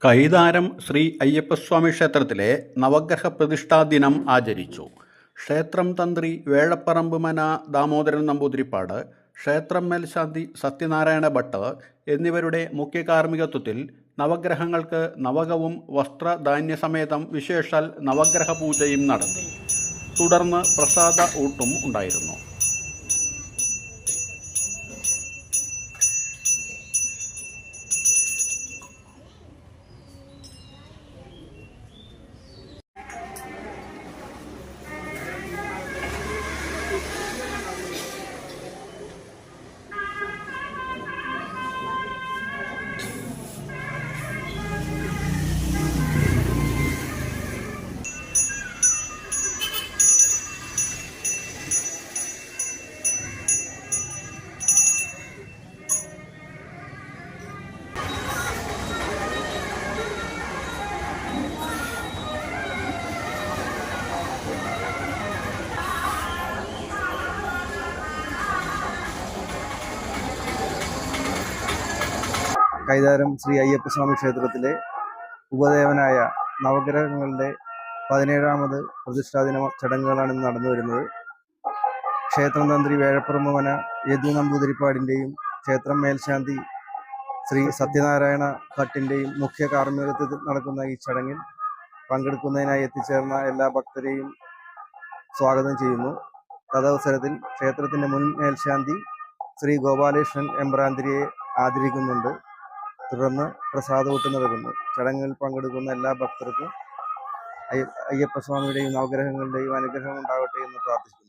കൈതാരം ശ്രീ അയ്യപ്പസ്വാമി ക്ഷേത്രത്തിലെ നവഗ്രഹ പ്രതിഷ്ഠാ ദിനം ആചരിച്ചു. ക്ഷേത്രം തന്ത്രി വേഴപ്പറമ്പ് മന ദാമോദരൻ നമ്പൂതിരിപ്പാട്, ക്ഷേത്രം മേൽശാന്തി സത്യനാരായണ ഭട്ട് എന്നിവരുടെ മുഖ്യ കാർമ്മികത്വത്തിൽ നവഗ്രഹങ്ങൾക്ക് നവകവും വസ്ത്രധാന്യസമേതം വിശേഷാൽ നവഗ്രഹ പൂജയും നടത്തി. തുടർന്ന് പ്രസാദ ഊട്ടും ഉണ്ടായിരുന്നു. കൈതാരം ശ്രീ അയ്യപ്പസ്വാമി ക്ഷേത്രത്തിലെ ഉപദേവനായ നവഗ്രഹങ്ങളുടെ 17ാമത് പ്രതിഷ്ഠാദിന ചടങ്ങുകളാണ് ഇന്ന് നടന്നു വരുന്നത്. ക്ഷേത്രം തന്ത്രി വേഴപ്പറമ്പ് മന യദു നമ്പൂതിരിപ്പാടിൻ്റെയും ക്ഷേത്രം മേൽശാന്തി ശ്രീ സത്യനാരായണ ഭട്ടിൻ്റെയും മുഖ്യ കാർമ്മികത്വത്തിൽ നടക്കുന്ന ഈ ചടങ്ങിൽ പങ്കെടുക്കുന്നതിനായി എത്തിച്ചേർന്ന എല്ലാ ഭക്തരെയും സ്വാഗതം ചെയ്യുന്നു. തദവസരത്തിൽ ക്ഷേത്രത്തിൻ്റെ മുൻ മേൽശാന്തി ശ്രീ ഗോപാലകൃഷ്ണൻ എമ്പ്രാന്തിരിയെ ആദരിക്കുന്നുണ്ട്. തുടർന്ന് പ്രസാദൂട്ട് നൽകുന്നു. ചടങ്ങിൽ പങ്കെടുക്കുന്ന എല്ലാ ഭക്തർക്കും അയ്യപ്പസ്വാമിയുടെയും നവഗ്രഹങ്ങളുടെയും അനുഗ്രഹം ഉണ്ടാവട്ടെ എന്ന് പ്രാർത്ഥിക്കുന്നു.